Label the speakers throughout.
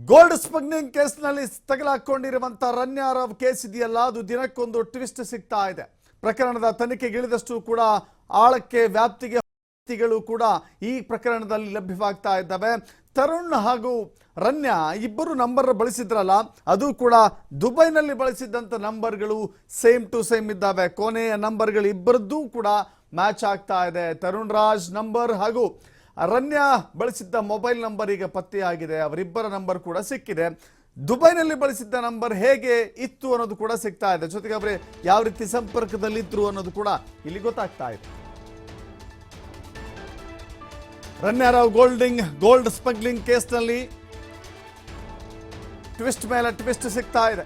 Speaker 1: Gold smuggling ಕೇಸ್ನಲ್ಲಿ ತಗಲಾಕೊಂಡಿರುವಂತ Ranya Rao case ಇದೆಯಲ್ಲ, ಅದು ದಿನಕ್ಕೊಂದು ಟ್ವಿಸ್ಟ್ ಸಿಗ್ತಾ ಇದೆ. ಪ್ರಕರಣದ ತನಿಖೆಗಿಳಿದಷ್ಟು ಕೂಡ ಆಳಕ್ಕೆ ವ್ಯಾಪ್ತಿಗಳು ಕೂಡ ಈ ಪ್ರಕರಣದಲ್ಲಿ ಲಭ್ಯವಾಗ್ತಾ ಇದ್ದಾವೆ. ತರುಣ್ ಹಾಗೂ ರನ್ಯಾ ಇಬ್ಬರು ನಂಬರ್ ಬಳಸಿದ್ರಲ್ಲ, ಅದು ಕೂಡ ದುಬೈನಲ್ಲಿ ಬಳಸಿದಂಥ ನಂಬರ್ಗಳು ಸೇಮ್ ಟು ಸೇಮ್ ಇದ್ದಾವೆ. ಕೊನೆಯ ನಂಬರ್ಗಳು ಇಬ್ಬರದ್ದು ಕೂಡ ಮ್ಯಾಚ್ ಆಗ್ತಾ ಇದೆ. ತರುಣ್ ರಾಜ್ ನಂಬರ್ ಹಾಗೂ ರನ್ಯಾ ಬಳಸಿದ್ದ ಮೊಬೈಲ್ ನಂಬರ್ ಈಗ ಪತ್ತೆಯಾಗಿದೆ. ಅವರಿಬ್ಬರ ನಂಬರ್ ಕೂಡ ಸಿಕ್ಕಿದೆ. ದುಬೈನಲ್ಲಿ ಬಳಸಿದ್ದ ನಂಬರ್ ಹೇಗೆ ಇತ್ತು ಅನ್ನೋದು ಕೂಡ ಸಿಗ್ತಾ ಇದೆ. ಜೊತೆಗೆ ಅವರೇ ಯಾವ ರೀತಿ ಸಂಪರ್ಕದಲ್ಲಿದ್ರು ಅನ್ನೋದು ಕೂಡ ಇಲ್ಲಿ ಗೊತ್ತಾಗ್ತಾ ಇದೆ. ರನ್ಯಾರಾವ್ ಗೋಲ್ಡ್ ಸ್ಮಗ್ಲಿಂಗ್ ಕೇಸ್ನಲ್ಲಿ ಟ್ವಿಸ್ಟ್ ಮೇಲೆ ಟ್ವಿಸ್ಟ್ ಸಿಗ್ತಾ ಇದೆ.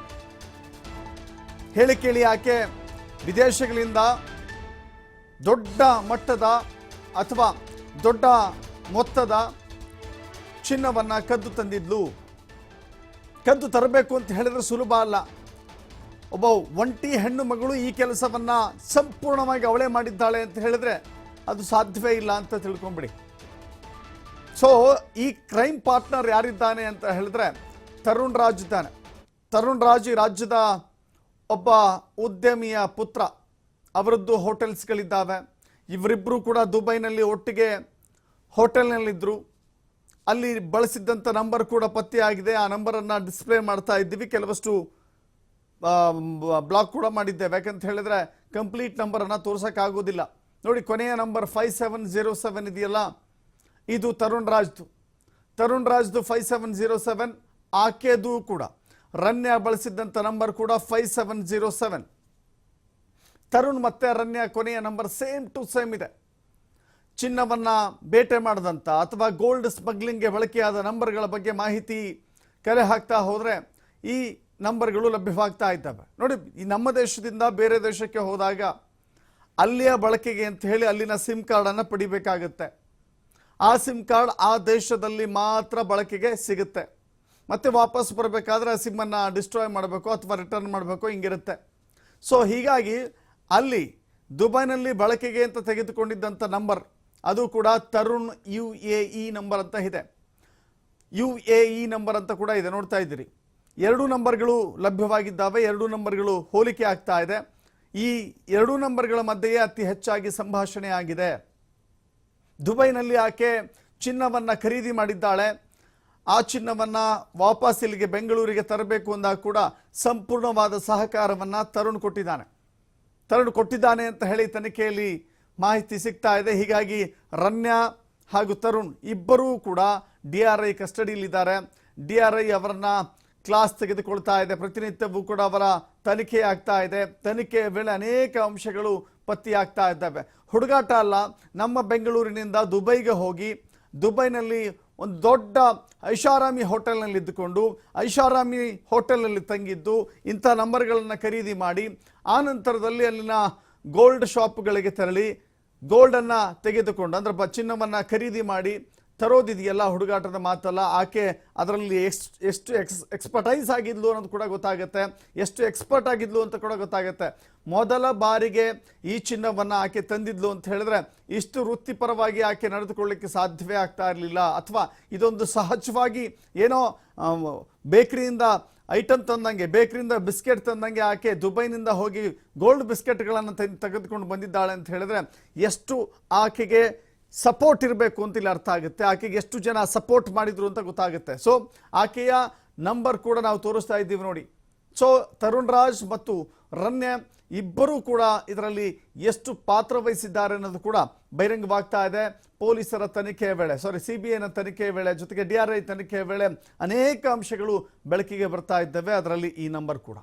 Speaker 1: ಹೇಳಿ ಕೇಳಿ ಆಕೆ ವಿದೇಶಗಳಿಂದ ದೊಡ್ಡ ಮಟ್ಟದ ಅಥವಾ ದೊಡ್ಡ ಮೊತ್ತದ ಚಿನ್ನವನ್ನು ಕದ್ದು ತಂದಿದ್ಲು. ಕದ್ದು ತರಬೇಕು ಅಂತ ಹೇಳಿದ್ರೆ ಸುಲಭ ಅಲ್ಲ. ಒಬ್ಬ ಒಂಟಿ ಹೆಣ್ಣು ಮಗಳು ಈ ಕೆಲಸವನ್ನು ಸಂಪೂರ್ಣವಾಗಿ ಅವಳೇ ಮಾಡಿದ್ದಾಳೆ ಅಂತ ಹೇಳಿದ್ರೆ ಅದು ಸಾಧ್ಯವೇ ಇಲ್ಲ ಅಂತ ತಿಳ್ಕೊಂಬಿಡಿ. ಸೊ ಈ ಕ್ರೈಮ್ ಪಾರ್ಟ್ನರ್ ಯಾರಿದ್ದಾನೆ ಅಂತ ಹೇಳಿದ್ರೆ ತರುಣ್ ರಾಜ್ ಇದ್ದಾನೆ. ತರುಣ್ ರಾಜ್ ಈ ರಾಜ್ಯದ ಒಬ್ಬ ಉದ್ಯಮಿಯ ಪುತ್ರ. ಅವರದ್ದು ಹೋಟೆಲ್ಸ್ಗಳಿದ್ದಾವೆ. ಇವರಿಬ್ಬರು ಕೂಡ ದುಬೈನಲ್ಲಿ ಒಟ್ಟಿಗೆ ಹೋಟೆಲ್ನಲ್ಲಿದ್ದರು. ಅಲ್ಲಿ ಬಳಸಿದ್ದಂಥ ನಂಬರ್ ಕೂಡ ಪತ್ತೆಯಾಗಿದೆ. ಆ ನಂಬರನ್ನು ಡಿಸ್ಪ್ಲೇ ಮಾಡ್ತಾ ಇದ್ದೀವಿ. ಕೆಲವಷ್ಟು ಬ್ಲಾಕ್ ಕೂಡ ಮಾಡಿದ್ದೇವೆ. ಯಾಕಂತ ಹೇಳಿದ್ರೆ ಕಂಪ್ಲೀಟ್ ನಂಬರನ್ನು ತೋರ್ಸೋಕ್ಕಾಗೋದಿಲ್ಲ. ನೋಡಿ, ಕೊನೆಯ ನಂಬರ್ 5707 ಇದೆಯಲ್ಲ, ಇದು ತರುಣ್ ರಾಜ್ದು. 5707 ಆಕೆದು ಕೂಡ. ರನ್ಯಾ ಬಳಸಿದ್ದಂಥ ನಂಬರ್ ಕೂಡ 5707. ತರುಣ್ ಮತ್ತು ರನ್ಯಾ ಕೊನೆಯ ನಂಬರ್ ಸೇಮ್ ಟು ಸೇಮ್ ಇದೆ. ಚಿನ್ನವನ್ನು ಬೇಟೆ ಮಾಡಿದಂಥ ಅಥವಾ ಗೋಲ್ಡ್ ಸ್ಮಗ್ಲಿಂಗ್ಗೆ ಬಳಕೆಯಾದ ನಂಬರ್ಗಳ ಬಗ್ಗೆ ಮಾಹಿತಿ ಕಲೆ ಹಾಕ್ತಾ ಹೋದರೆ ಈ ನಂಬರ್ಗಳು ಲಭ್ಯವಾಗ್ತಾ ಇದ್ದಾವೆ. ನೋಡಿ, ಈ ನಮ್ಮ ದೇಶದಿಂದ ಬೇರೆ ದೇಶಕ್ಕೆ ಹೋದಾಗ ಅಲ್ಲಿಯ ಬಳಕೆಗೆ ಅಂತ ಹೇಳಿ ಅಲ್ಲಿನ ಸಿಮ್ ಕಾರ್ಡನ್ನು ಪಡಿಬೇಕಾಗುತ್ತೆ. ಆ ಸಿಮ್ ಕಾರ್ಡ್ ಆ ದೇಶದಲ್ಲಿ ಮಾತ್ರ ಬಳಕೆಗೆ ಸಿಗುತ್ತೆ. ಮತ್ತೆ ವಾಪಸ್ ಬರಬೇಕಾದ್ರೆ ಆ ಸಿಮ್ಮನ್ನು ಡಿಸ್ಟ್ರಾಯ್ ಮಾಡಬೇಕು ಅಥವಾ ರಿಟರ್ನ್ ಮಾಡಬೇಕು, ಹಿಂಗಿರುತ್ತೆ. ಸೊ ಹೀಗಾಗಿ ಅಲ್ಲಿ ದುಬೈನಲ್ಲಿ ಬಳಕೆಗೆ ಅಂತ ತೆಗೆದುಕೊಂಡಿದ್ದಂಥ ನಂಬರ್ ಅದು ಕೂಡ ತರುಣ್ UAE ನಂಬರ್ ಅಂತ ಇದೆ. UAE ನಂಬರ್ ಅಂತ ಕೂಡ ಇದೆ, ನೋಡ್ತಾ ಇದ್ದೀರಿ. ಎರಡು ನಂಬರ್ಗಳು ಲಭ್ಯವಾಗಿದ್ದಾವೆ. ಎರಡು ನಂಬರ್ಗಳು ಹೋಲಿಕೆ ಆಗ್ತಾ ಇದೆ. ಈ ಎರಡು ನಂಬರ್ಗಳ ಮಧ್ಯೆಯೇ ಅತಿ ಹೆಚ್ಚಾಗಿ ಸಂಭಾಷಣೆ ಆಗಿದೆ. ದುಬೈನಲ್ಲಿ ಆಕೆ ಚಿನ್ನವನ್ನು ಖರೀದಿ ಮಾಡಿದ್ದಾಳೆ. ಆ ಚಿನ್ನವನ್ನು ವಾಪಸ್ ಇಲ್ಲಿಗೆ ಬೆಂಗಳೂರಿಗೆ ತರಬೇಕು ಅಂದಾಗ ಕೂಡ ಸಂಪೂರ್ಣವಾದ ಸಹಕಾರವನ್ನು ತರುಣ್ ಕೊಟ್ಟಿದ್ದಾನೆ ಅಂತ ಹೇಳಿ ತನಿಖೆಯಲ್ಲಿ ಮಾಹಿತಿ ಸಿಗ್ತಾ ಇದೆ. ಹೀಗಾಗಿ ರನ್ಯಾ ಹಾಗೂ ತರುಣ್ ಇಬ್ಬರೂ ಕೂಡ DRI ಕಸ್ಟಡಿಯಲ್ಲಿದ್ದಾರೆ. DRI ಅವರನ್ನ ಕ್ಲಾಸ್ ತೆಗೆದುಕೊಳ್ತಾ ಇದೆ. ಪ್ರತಿನಿತ್ಯವೂ ಕೂಡ ಅವರ ತನಿಖೆ ಆಗ್ತಾ ಇದೆ. ತನಿಖೆಯ ವೇಳೆ ಅನೇಕ ಅಂಶಗಳು ಪತ್ತೆಯಾಗ್ತಾ ಇದ್ದಾವೆ. ಹುಡುಗಾಟ ಅಲ್ಲ. ನಮ್ಮ ಬೆಂಗಳೂರಿನಿಂದ ದುಬೈಗೆ ಹೋಗಿ ದುಬೈನಲ್ಲಿ ಒಂದು ದೊಡ್ಡ ಐಷಾರಾಮಿ ಹೋಟೆಲ್ನಲ್ಲಿ ಇದ್ದುಕೊಂಡು ಐಷಾರಾಮಿ ಹೋಟೆಲ್ನಲ್ಲಿ ತಂಗಿದ್ದು ಇಂಥ ನಂಬರ್ಗಳನ್ನು ಖರೀದಿ ಮಾಡಿ ಆ ನಂತರದಲ್ಲಿ ಅಲ್ಲಿನ ಗೋಲ್ಡ್ ಶಾಪ್ಗಳಿಗೆ ತೆರಳಿ ಗೋಲ್ಡನ್ನು ತೆಗೆದುಕೊಂಡು ಅಂದರೆ ಚಿನ್ನವನ್ನು ಖರೀದಿ ಮಾಡಿ ತರೋದಿದೆಯಲ್ಲ, ಹುಡುಗಾಟದ ಮಾತಲ್ಲ. ಆಕೆ ಅದರಲ್ಲಿ ಎಷ್ಟು ಎಕ್ಸ್ಪರ್ಟೈಸ್ ಆಗಿದ್ಲು ಅನ್ನೋದು ಕೂಡ ಗೊತ್ತಾಗುತ್ತೆ. ಎಷ್ಟು ಎಕ್ಸ್ಪರ್ಟ್ ಆಗಿದ್ಲು ಅಂತ ಕೂಡ ಗೊತ್ತಾಗುತ್ತೆ. ಮೊದಲ ಬಾರಿಗೆ ಈ ಚಿನ್ನವನ್ನು ಆಕೆ ತಂದಿದ್ಲು ಅಂತ ಹೇಳಿದ್ರೆ ಇಷ್ಟು ವೃತ್ತಿಪರವಾಗಿ ಆಕೆ ನಡೆದುಕೊಳ್ಳಿಕ್ಕೆ ಸಾಧ್ಯವೇ ಆಗ್ತಾ ಇರಲಿಲ್ಲ. ಅಥವಾ ಇದೊಂದು ಸಹಜವಾಗಿ ಏನೋ ಬೇಕರಿಯಿಂದ ಐಟಮ್ ತಂದಂಗೆ, ಬೇಕರಿಯಿಂದ ಬಿಸ್ಕೆಟ್ ತಂದಂಗೆ ಆಕೆ ದುಬೈನಿಂದ ಹೋಗಿ ಗೋಲ್ಡ್ ಬಿಸ್ಕೆಟ್ಗಳನ್ನು ತೆಗೆದುಕೊಂಡು ಬಂದಿದ್ದಾಳೆ ಅಂತ ಹೇಳಿದ್ರೆ ಎಷ್ಟು ಆಕೆಗೆ ಸಪೋರ್ಟ್ ಇರಬೇಕು ಅಂತ ಇಲ್ಲಿ ಅರ್ಥ ಆಗುತ್ತೆ. ಆಕೆಗೆ ಎಷ್ಟು ಜನ ಸಪೋರ್ಟ್ ಮಾಡಿದ್ರು ಅಂತ ಗೊತ್ತಾಗುತ್ತೆ. ಸೊ ಆಕೆಯ ನಂಬರ್ ಕೂಡ ನಾವು ತೋರಿಸ್ತಾ ಇದ್ದೀವಿ ನೋಡಿ. ಸೊ ತರುಣ್ ರಾಜ್ ಮತ್ತು ರನ್ಯಾ ಇಬ್ಬರೂ ಕೂಡ ಇದರಲ್ಲಿ ಎಷ್ಟು ಪಾತ್ರ ವಹಿಸಿದ್ದಾರೆ ಅನ್ನೋದು ಕೂಡ ಬಹಿರಂಗವಾಗ್ತಾ ಇದೆ. ಪೊಲೀಸರ ತನಿಖೆಯ ವೇಳೆ, CBIನ ತನಿಖೆಯ ವೇಳೆ, ಜೊತೆಗೆ DRI ತನಿಖೆಯ ವೇಳೆ ಅನೇಕ ಅಂಶಗಳು ಬೆಳಕಿಗೆ ಬರ್ತಾ ಇದ್ದಾವೆ. ಅದರಲ್ಲಿ ಈ ನಂಬರ್ ಕೂಡ.